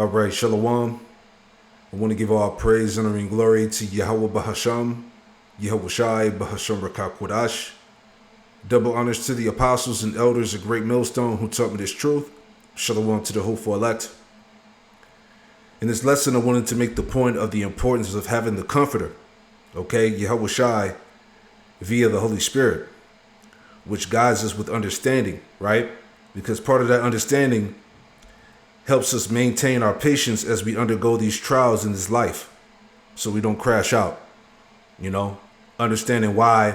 All right, Shalom. I want to give all praise, honor, and glory to Yahweh Bahasham, Yahweh Shai, Bahasham Rakakwadash. Double honors to the apostles and elders of Great Millstone who taught me this truth. Shalom to the hopeful elect. In this lesson, I wanted to make the point of the importance of having the Comforter, okay, Yahweh Shai, via the Holy Spirit, which guides us with understanding, right? Because part of that understanding helps us maintain our patience as we undergo these trials in this life so we don't crash out, understanding why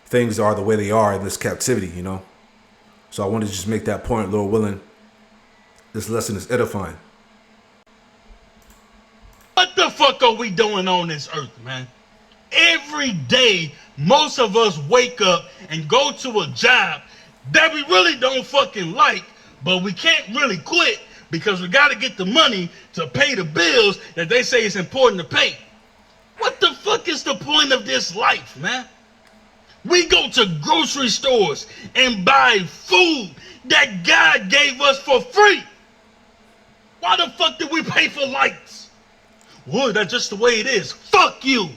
things are the way they are in this captivity, So I wanted to just make that point, Lord willing. This lesson is edifying. What the fuck are we doing on this earth, man? Every day, most of us wake up and go to a job that we really don't fucking like, but we can't really quit because we got to get the money to pay the bills that they say is important to pay. What the fuck is the point of this life, man? We go to grocery stores and buy food that God gave us for free. Why the fuck did we pay for lights? Well, that's just the way it is. Fuck you.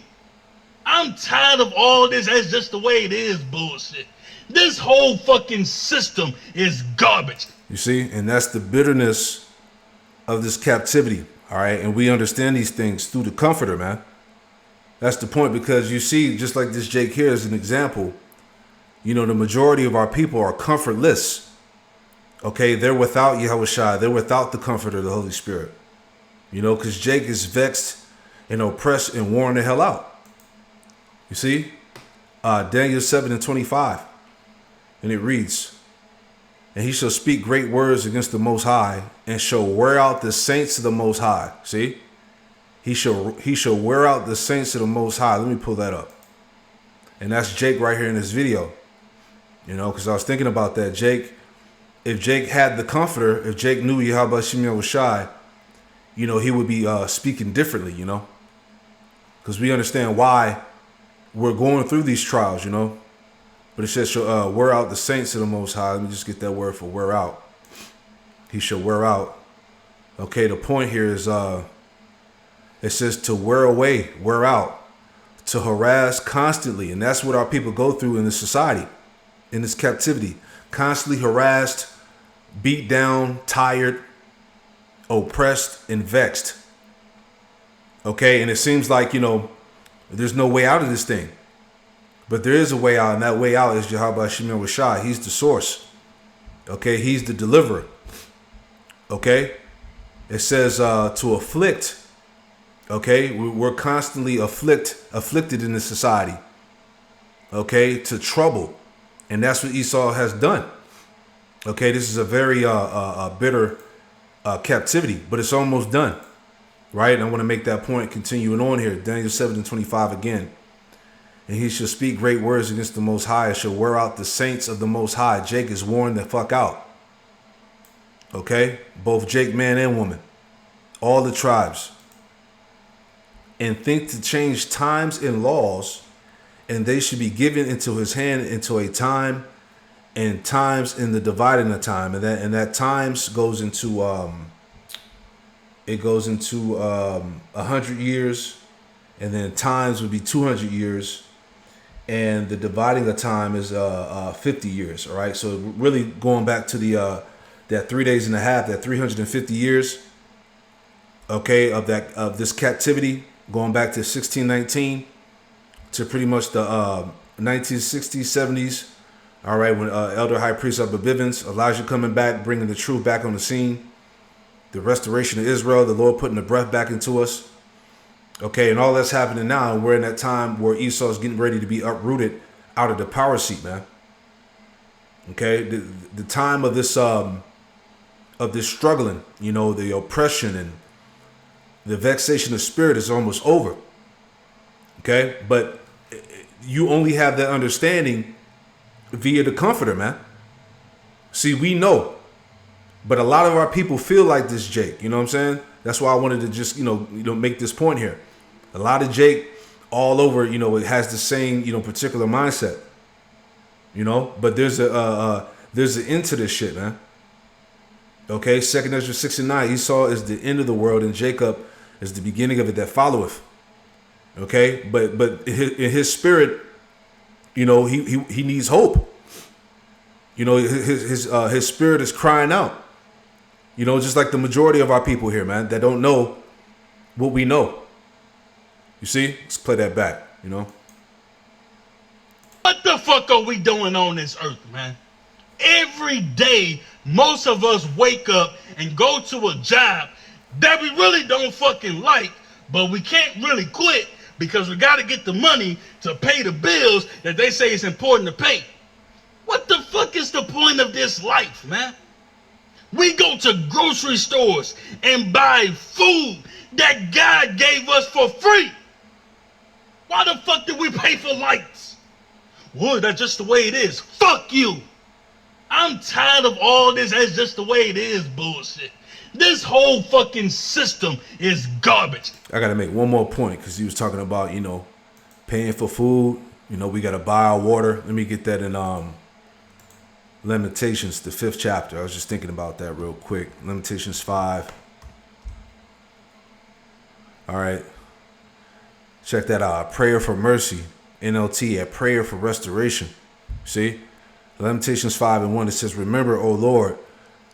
I'm tired of all this "that's just the way it is" bullshit. This whole fucking system is garbage. You see, and that's the bitterness of this captivity, all right? And we understand these things through the Comforter, man. That's the point, because you see, just like this Jake here is an example, the majority of our people are comfortless, okay? They're without Yahweh Shai. They're without the Comforter, the Holy Spirit, because Jake is vexed and oppressed and worn the hell out. You see, Daniel 7:25, and it reads, "And he shall speak great words against the Most High, and shall wear out the saints of the Most High." See, he shall wear out the saints of the Most High. Let me pull that up, and that's Jake right here in this video. Because I was thinking about that. Jake, if Jake had the Comforter, if Jake knew Yahweh Shem Shai, he would be speaking differently. Because we understand why we're going through these trials. But it says, shall wear out the saints of the Most High. Let me just get that word for wear out. He shall wear out. Okay, the point here is, it says to wear away, wear out, to harass constantly. And that's what our people go through in this society, in this captivity. Constantly harassed, beat down, tired, oppressed, and vexed. Okay, and it seems like, there's no way out of this thing. But there is a way out, and that way out is Yahweh Shem Shai. He's the source. Okay, he's the deliverer. Okay, it says to afflict. Okay, we're constantly afflicted in this society. Okay, to trouble, and that's what Esau has done. Okay, this is a very bitter captivity, but it's almost done, right? And I want to make that point continuing on here. Daniel 7:25 again. "And he shall speak great words against the Most High, and shall wear out the saints of the Most High." Jake is worn the fuck out. Okay? Both Jake, man and woman. All the tribes. "And think to change times and laws, and they should be given into his hand into a time, and times in the dividing of time." And that times goes into 100 years, and then times would be 200 years. And the dividing of time is 50 years. All right. So really going back to the that 3 days and a half, that 350 years. Okay, of this captivity, going back to 1619 to pretty much the 1960s, 70s. All right, when Elder High Priest Abba Bivens, Elijah coming back, bringing the truth back on the scene, the restoration of Israel, the Lord putting the breath back into us. Okay, and all that's happening now, and we're in that time where Esau's getting ready to be uprooted out of the power seat, man. Okay, the time of this struggling, the oppression and the vexation of spirit is almost over. Okay, but you only have that understanding via the Comforter, man. See, we know, but a lot of our people feel like this, Jake. You know what I'm saying? That's why I wanted to just, make this point here. A lot of Jake all over, it has the same, particular mindset. But there's an end to this shit, man. Okay, 2nd Ezra 6 and 9. Esau is the end of the world, and Jacob is the beginning of it that followeth. Okay, but in his spirit, you know, he needs hope. You know, his spirit is crying out. You know, just like the majority of our people here, man, that don't know what we know. You see? Let's play that back, you know. What the fuck are we doing on this earth, man? Every day, most of us wake up and go to a job that we really don't fucking like, but we can't really quit because we got to get the money to pay the bills that they say is important to pay. What the fuck is the point of this life, man? We go to grocery stores and buy food that God gave us for free. Why the fuck did we pay for lights? Well, that's just the way it is. Fuck you. I'm tired of all this that's just the way it is bullshit. This whole fucking system is garbage. I got to make one more point because he was talking about, you know, paying for food. You know, we got to buy our water. Let me get that in Lamentations, the 5th chapter. I was just thinking about that real quick. Lamentations 5. All right. Check that out. A prayer for mercy. NLT, a prayer for restoration. See? Lamentations 5 and 1, it says, remember, O Lord,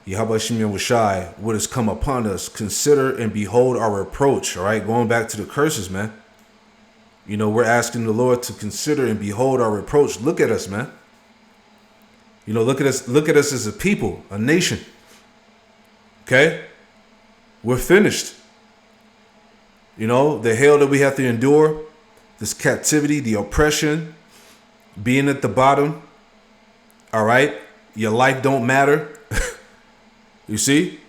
Yahweh Shem Shai, what has come upon us. Consider and behold our reproach. All right. Going back to the curses, man. You know, we're asking the Lord to consider and behold our reproach. Look at us, man. You know, look at us as a people, a nation. Okay? We're finished. You know, the hell that we have to endure, this captivity, the oppression, being at the bottom. All right? Your life don't matter. You see?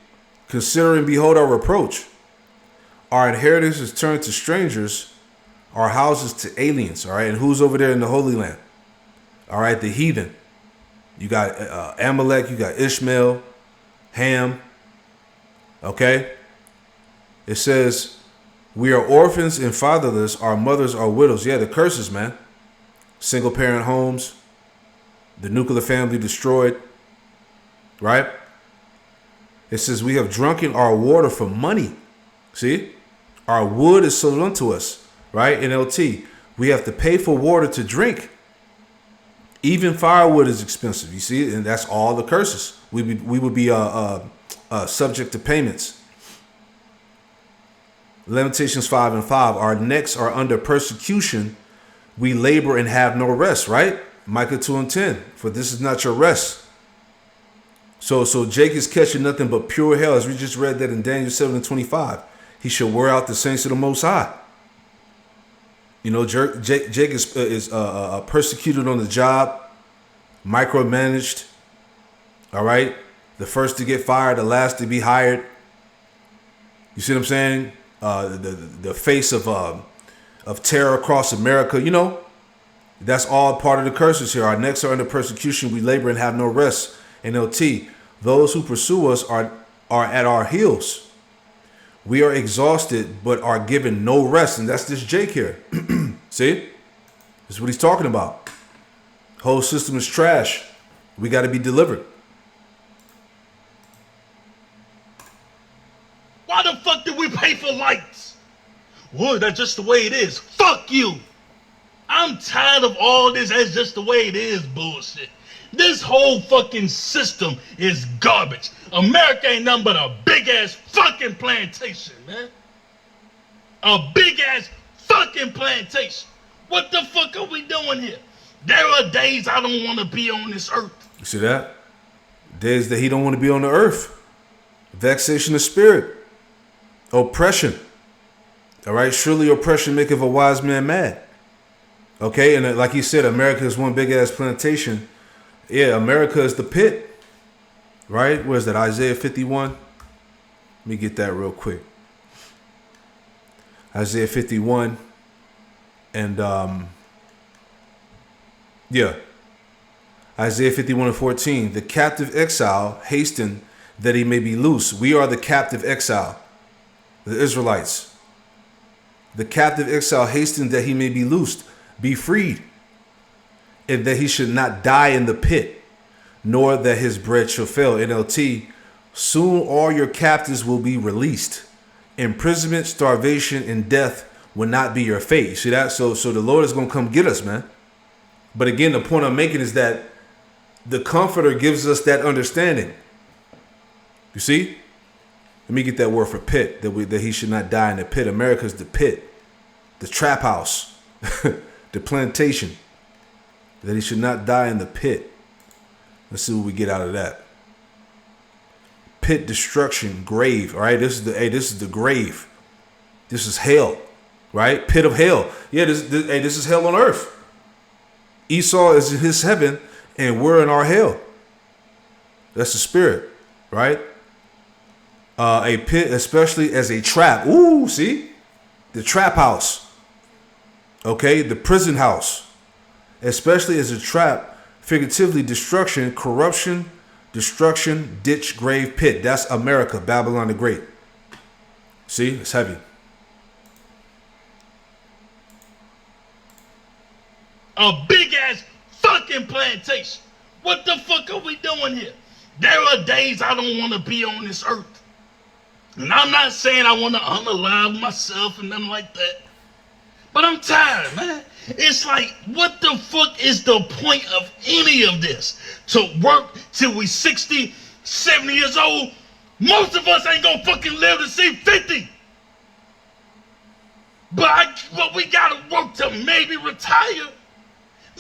Consider and behold our reproach. Our inheritance is turned to strangers, our houses to aliens. All right? And who's over there in the Holy Land? All right? The heathen. You got Amalek, you got Ishmael, Ham. Okay? It says, we are orphans and fatherless. Our mothers are widows. Yeah, the curses, man. Single parent homes. The nuclear family destroyed. Right? It says, we have drunken our water for money. See? Our wood is sold unto us. Right? NLT. We have to pay for water to drink. Even firewood is expensive, you see, and that's all the curses. We would be subject to payments. Lamentations 5 and 5. Our necks are under persecution. We labor and have no rest, right? Micah 2 and 10. For this is not your rest. So Jake is catching nothing but pure hell, as we just read that in Daniel 7 and 25. He shall wear out the saints of the Most High. You know, Jake is persecuted on the job, micromanaged. All right, the first to get fired, the last to be hired. You see what I'm saying? The face of terror across America. You know, that's all part of the curses here. Our necks are under persecution. We labor and have no rest. NLT. Those who pursue us are at our heels. We are exhausted, but are given no rest. And that's this Jake here. See? That's what he's talking about. Whole system is trash. We got to be delivered. Why the fuck did we pay for lights? Well, that's just the way it is. Fuck you. I'm tired of all this that's just the way it is bullshit. This whole fucking system is garbage. America ain't nothing but a big ass fucking plantation, man. A big ass fucking plantation. What the fuck are we doing here? There are days I don't want to be on this earth. You see that? Days that he don't want to be on the earth. Vexation of spirit. Oppression. All right? Surely oppression maketh a wise man mad. Okay? And like he said, America is one big ass plantation. Yeah, America is the pit. Right? Where's that? Isaiah 51. Let me get that real quick. Isaiah 51. And yeah. Isaiah 51 and 14. The captive exile hasten that he may be loose. We are the captive exile. The Israelites. The captive exile hasten that he may be loosed. Be freed. And that he should not die in the pit, nor that his bread shall fail. NLT, Soon all your captives will be released. Imprisonment, starvation, and death will not be your fate. You see that? So the Lord is going to come get us, man. But again, the point I'm making is that the Comforter gives us that understanding. You see? Let me get that word for pit, that he should not die in the pit. America's the pit, the trap house, the plantation. That he should not die in the pit. Let's see what we get out of that. Pit, destruction, grave. All right, this is the grave. This is hell, right? Pit of hell. Yeah, this is hell on earth. Esau is in his heaven, and we're in our hell. That's the spirit, right? A pit, especially as a trap. Ooh, see? The trap house. Okay, the prison house. Especially as a trap, figuratively destruction, corruption, destruction, ditch, grave, pit. That's America, Babylon the Great. See, it's heavy. A big ass fucking plantation. What the fuck are we doing here? There are days I don't want to be on this earth. And I'm not saying I want to unalive myself and nothing like that. But I'm tired, man. It's like, what the fuck is the point of any of this? To work till we 60, 70 years old? Most of us ain't gonna fucking live to see 50. But we gotta work to maybe retire.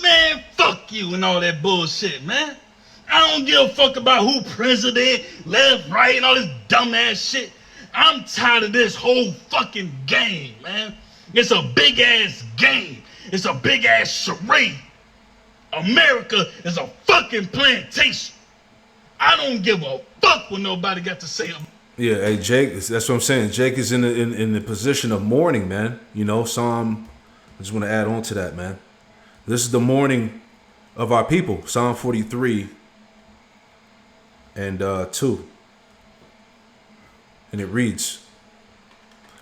Man, fuck you and all that bullshit, man. I don't give a fuck about who president, left, right, and all this dumbass shit. I'm tired of this whole fucking game, man. It's a big ass game. It's a big ass charade. America is a fucking plantation. I don't give a fuck what nobody got to say about it. Yeah, hey Jake, that's what I'm saying. Jake is in the position of mourning, man. You know, Psalm. I just want to add on to that, man. This is the mourning of our people. Psalm 43 and 2, and it reads.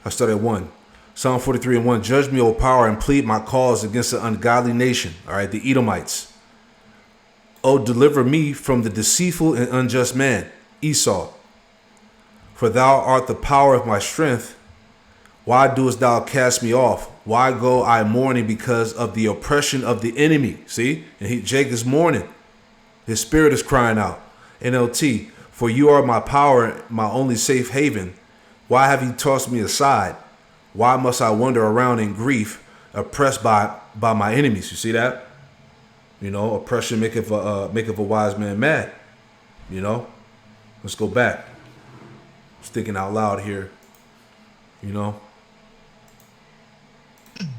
I start at 1. Psalm 43 and 1. Judge me, O power, and plead my cause against the ungodly nation. All right, the Edomites. O deliver me from the deceitful and unjust man, Esau. For thou art the power of my strength. Why doest thou cast me off? Why go I mourning because of the oppression of the enemy? See? And Jake is mourning. His spirit is crying out. NLT. For you are my power, my only safe haven. Why have you tossed me aside? Why must I wander around in grief, oppressed by my enemies? You see that? You know, oppression maketh a wise man mad. You know? Let's go back. I'm thinking out loud here. You know?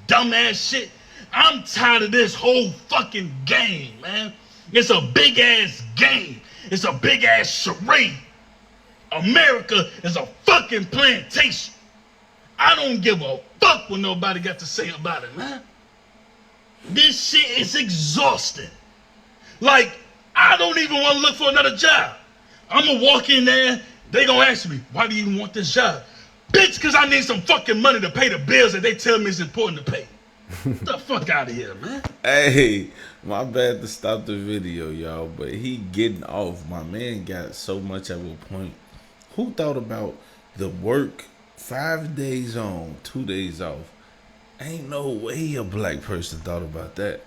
Dumbass shit. I'm tired of this whole fucking game, man. It's a big ass game. It's a big ass charade. America is a fucking plantation. I don't give a fuck what nobody got to say about it, man. This shit is exhausting. Like, I don't even want to look for another job. I'm gonna walk in there, they gonna ask me, why do you want this job? Bitch, cause I need some fucking money to pay the bills that they tell me is important to pay. Get the fuck out of here, man. Hey, my bad to stop the video, y'all, but he getting off. My man got so much at a point. Who thought about the work 5 days on, 2 days off? Ain't no way a black person thought about that.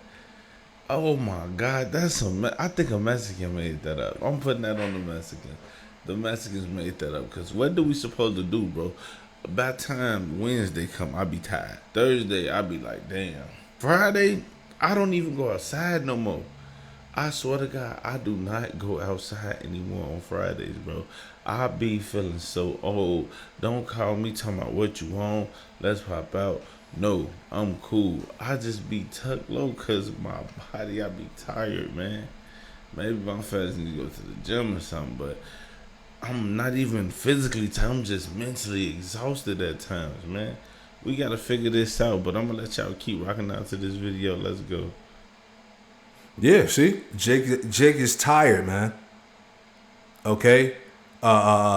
Oh my God, that's I think a Mexican made that up. I'm putting that on the Mexicans. The Mexicans made that up, because what do we supposed to do, bro? By the time Wednesday come, I be tired. Thursday, I be like, damn. Friday, I don't even go outside no more. I swear to God, I do not go outside anymore on Fridays, bro. I be feeling so old. Don't call me talking about what you want. Let's pop out. No, I'm cool. I just be tucked low because of my body. I be tired, man. Maybe my fans need to go to the gym or something, but I'm not even physically tired. I'm just mentally exhausted at times, man. We got to figure this out, but I'm going to let y'all keep rocking out to this video. Let's go. Yeah, see? Jake is tired, man. Okay?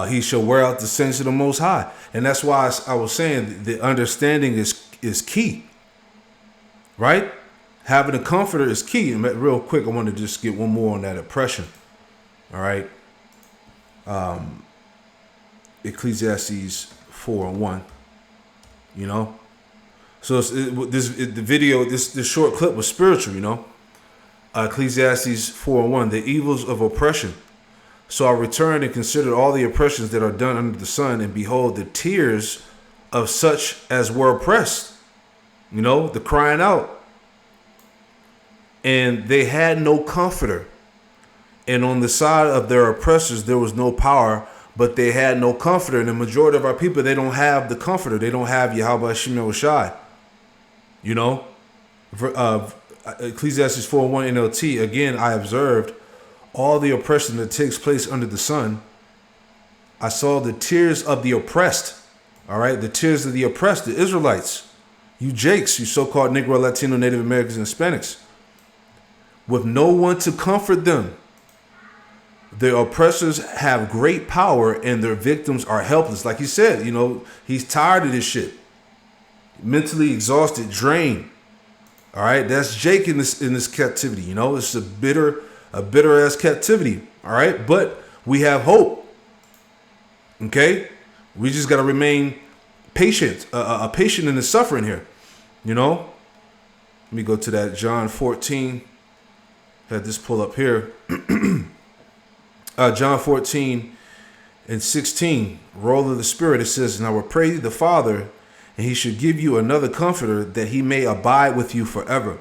He shall wear out the saints of the Most High. And that's why I was saying the understanding is key. Right? Having a comforter is key. And real quick, I want to just get one more on that oppression. All right? Ecclesiastes 4:1. You know, so the video, this short clip was spiritual. You know, Ecclesiastes 4:1. The evils of oppression. So I returned and considered all the oppressions that are done under the sun, and behold, the tears of such as were oppressed. You know, the crying out. And they had no comforter. And on the side of their oppressors, there was no power, but they had no comforter. And the majority of our people, they don't have the comforter. They don't have Yahweh Hashem Shai. You know, Ecclesiastes 4:1 NLT, again, I observed all the oppression that takes place under the sun. I saw the tears of the oppressed. All right, the tears of the oppressed, the Israelites, you Jakes, you so-called Negro, Latino, Native Americans, and Hispanics, with no one to comfort them. The oppressors have great power and their victims are helpless. Like he said, you know, he's tired of this shit. Mentally exhausted, drained. All right, that's Jake in this captivity. You know, it's a bitter ass captivity. All right, but we have hope. Okay, we just got to remain patient, patient in the suffering here. You know, let me go to that John 14. Had this pull up here. John 14:16, role of the Spirit. It says, "And I will pray the Father, and he should give you another comforter, that he may abide with you forever.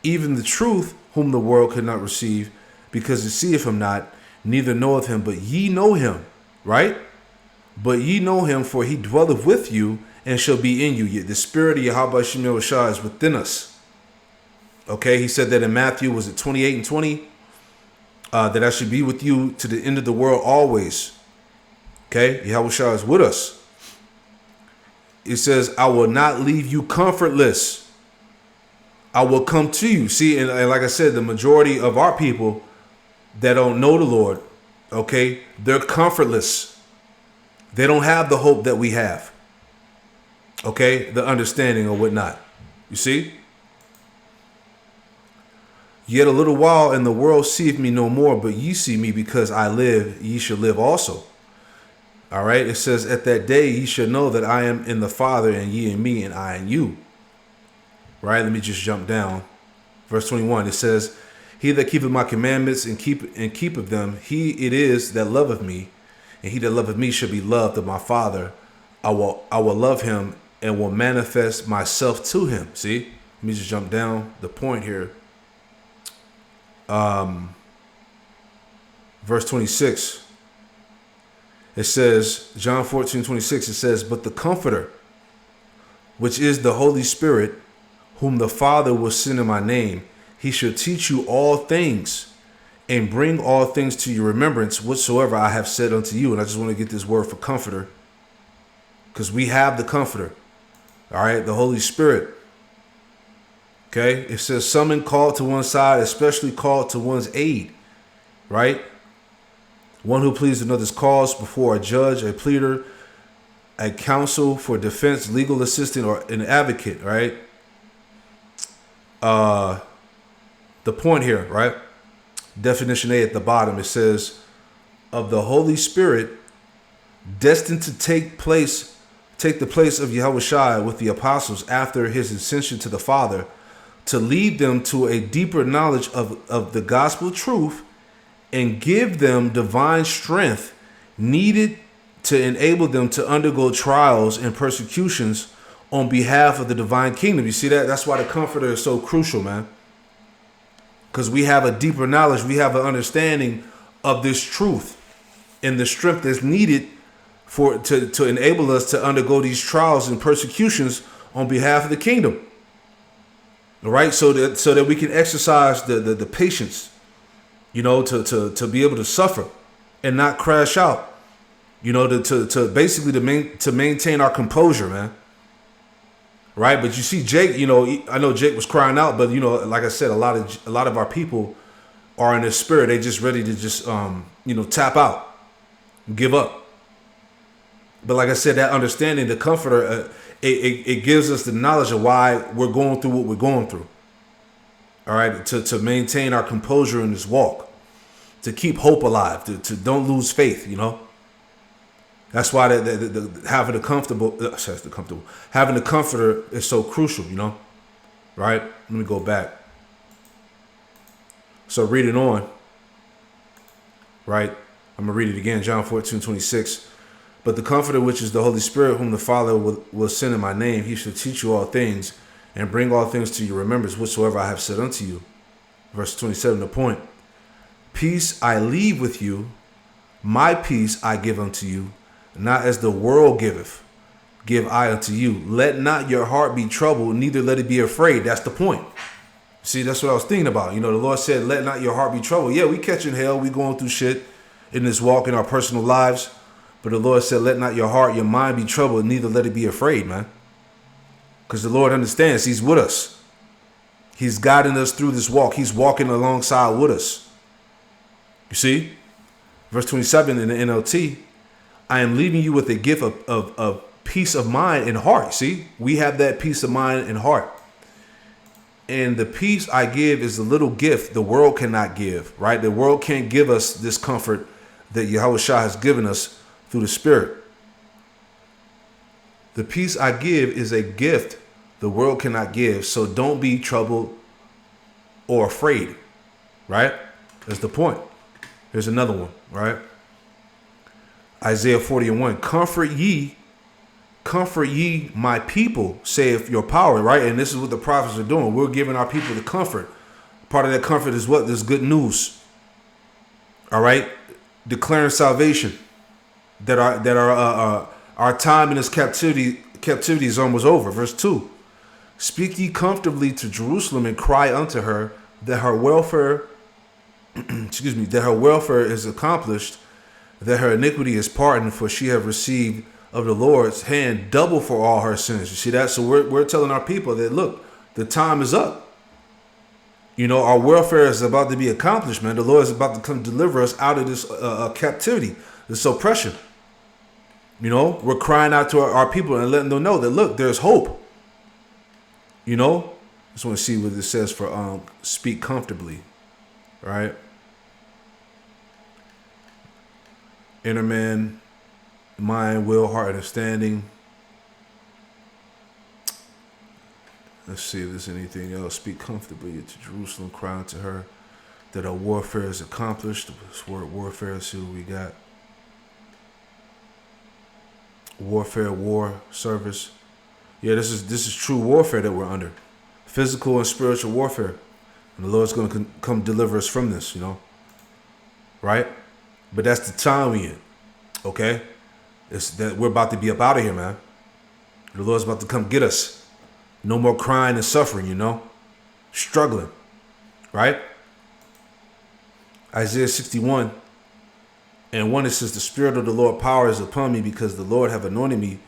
Even the truth, whom the world could not receive, because it seeth him not, neither knoweth him, but ye know him." Right? "But ye know him, for he dwelleth with you, and shall be in you." Yet the Spirit of Yahweh Shemel Shah is within us. Okay, he said that in Matthew, was it 28:20? That I should be with you to the end of the world always. Okay, Yahweh Shah is with us. It says, "I will not leave you comfortless. I will come to you." See, and like I said, the majority of our people that don't know the Lord, okay, they're comfortless. They don't have the hope that we have. Okay, the understanding or whatnot. You see? "Yet a little while, and the world seeth me no more, but ye see me, because I live, ye shall live also." All right, it says, "At that day ye shall know that I am in the Father, and ye in me, and I in you." Right, let me just jump down. Verse 21, it says, "He that keepeth my commandments and keepeth them, he it is that loveth me, and he that loveth me shall be loved of my Father. I will love him, and will manifest myself to him." See, let me just jump down the point here. Verse 26, it says, John 14:26, it says, "But the Comforter, which is the Holy Spirit, whom the Father will send in my name, he shall teach you all things, and bring all things to your remembrance, whatsoever I have said unto you." And I just want to get this word for comforter, because we have the Comforter. All right, the Holy Spirit. Okay, it says, "Summon, called to one side, especially called to one's aid." Right? "One who pleads another's cause before a judge, a pleader, a counsel for defense, legal assistant, or an advocate." Right? The point here, right? Definition A at the bottom, it says, "Of the Holy Spirit, destined to take the place of Yahweh Shai with the apostles after his ascension to the Father, to lead them to a deeper knowledge of the gospel truth, and give them divine strength needed to enable them to undergo trials and persecutions on behalf of the divine kingdom." You see that? That's why the Comforter is so crucial, man. Because we have a deeper knowledge, we have an understanding of this truth and the strength that's needed to enable us to undergo these trials and persecutions on behalf of the kingdom. All right, so that we can exercise the patience, you know, to be able to suffer and not crash out, you know, to basically to maintain our composure, man. Right, but you see, Jake, you know, I know Jake was crying out, but you know, like I said, a lot of our people are in their spirit. They just ready to just you know, tap out, give up. But like I said, that understanding, the Comforter, it gives us the knowledge of why we're going through what we're going through. All right, to maintain our composure in this walk, to keep hope alive, to don't lose faith, you know. That's why having the having the comforter is so crucial, you know? Right? Let me go back. So reading on, right? I'm going to read it again, John 14:26. But the comforter, which is the Holy Spirit, whom the Father will send in my name, he shall teach you all things and bring all things to your remembrance, whatsoever I have said unto you. Verse 27, the point. Peace I leave with you, my peace I give unto you, not as the world giveth, give I unto you. Let not your heart be troubled, neither let it be afraid. That's the point. See, that's what I was thinking about. You know, the Lord said, let not your heart be troubled. Yeah, we catching hell. We going through shit in this walk in our personal lives. But the Lord said, let not your heart, your mind be troubled, neither let it be afraid, man. Because the Lord understands. He's with us. He's guiding us through this walk. He's walking alongside with us. You see? Verse 27 in the NLT, I am leaving you with a gift of peace of mind and heart. See? We have that peace of mind and heart. And the peace I give is a little gift the world cannot give, right? The world can't give us this comfort that Yahushua has given us through the Spirit. The peace I give is a gift the world cannot give. So don't be troubled or afraid, right? That's the point. Here's another one, right? Isaiah 40:1. Comfort ye my people, saith your power, right? And this is what the prophets are doing. We're giving our people the comfort. Part of that comfort is what? This good news. All right? Declaring salvation. That our time in this captivity is almost over. Verse 2. Speak ye comfortably to Jerusalem and cry unto her that her welfare that her welfare is accomplished, that her iniquity is pardoned, for she have received of the Lord's hand double for all her sins. You see that? So we're telling our people that, look, the time is up. You know, our welfare is about to be accomplished, man. The Lord is about to come deliver us out of this captivity, this oppression. You know, we're crying out to our people and letting them know that, look, there's hope. You know, I just want to see what it says for speak comfortably, right? Inner man, mind, will, heart, understanding. Let's see if there's anything else. Speak comfortably to Jerusalem, cry unto her that our warfare is accomplished. This word warfare, let's see what we got. Warfare, war, service. Yeah, this is true warfare that we're under. Physical and spiritual warfare. And the Lord's going to come deliver us from this, you know. Right? But that's the time we in. Okay? It's that we're about to be up out of here, man. The Lord's about to come get us. No more crying and suffering, you know. Struggling. Right? Isaiah 61. And one, it says, the Spirit of the Lord power is upon me, because the Lord have anointed me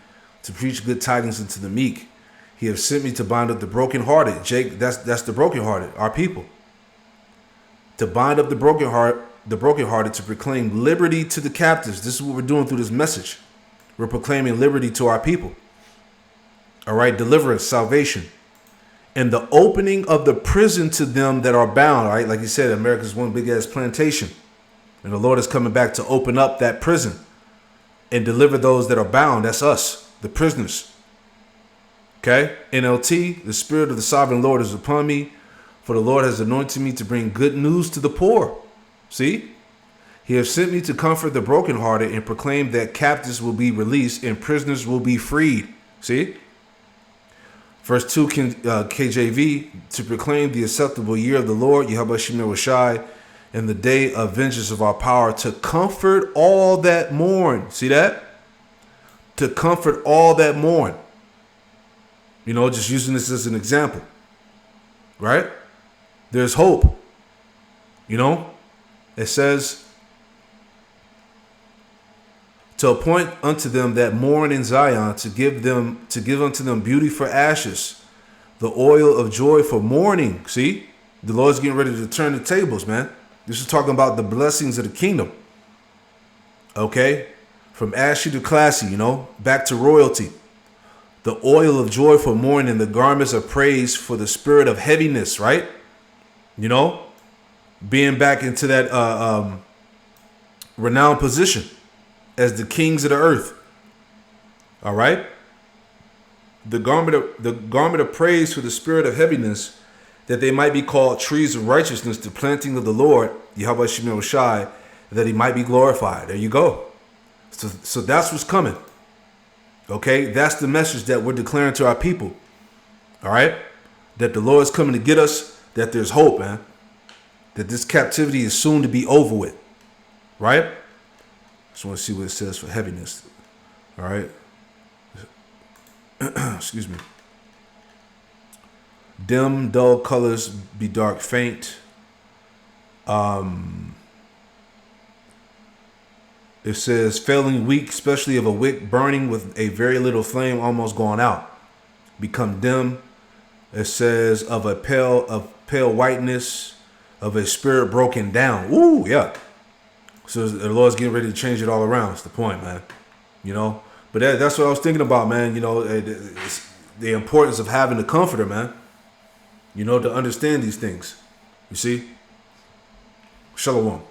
to preach good tidings unto the meek. He have sent me to bind up the brokenhearted. Jake, that's the brokenhearted, our people. To bind up the brokenhearted, to proclaim liberty to the captives. This is what we're doing through this message. We're proclaiming liberty to our people. All right, deliverance, salvation. And the opening of the prison to them that are bound. All right, like you said, America's one big ass plantation. And the Lord is coming back to open up that prison and deliver those that are bound. That's us, the prisoners. Okay? NLT, the Spirit of the Sovereign Lord is upon me, for the Lord has anointed me to bring good news to the poor. See? He has sent me to comfort the brokenhearted and proclaim that captives will be released and prisoners will be freed. See? Verse 2, KJV, to proclaim the acceptable year of the Lord, Yahweh Shemel Shai, and the day of vengeance of our power, to comfort all that mourn. See that? To comfort all that mourn. You know, just using this as an example. Right? There's hope. You know? It says, to appoint unto them that mourn in Zion, to give unto them beauty for ashes, the oil of joy for mourning. See? The Lord's getting ready to turn the tables, man. This is talking about the blessings of the kingdom. Okay? From ashy to classy, you know, back to royalty. The oil of joy for mourning, the garments of praise for the spirit of heaviness, right? You know, being back into that renowned position. as the kings of the earth. All right? The garment of praise for the spirit of heaviness, that they might be called trees of righteousness, the planting of the Lord, Yahweh Shemel Shai, that he might be glorified. There you go. So that's what's coming. Okay? That's the message that we're declaring to our people. All right? That the Lord is coming to get us, that there's hope, man. That this captivity is soon to be over with. Right? Just want to see what it says for heaviness. All right? Excuse me. Dim, dull colors be dark, faint. It says failing weak, especially of a wick burning with a very little flame almost gone out. Become dim. It says of pale whiteness, of a spirit broken down. Ooh, yeah. So the Lord's getting ready to change it all around. That's the point, man. You know? But that's what I was thinking about, man. You know, it's the importance of having the comforter, man. You know, to understand these things. You see? Shalom.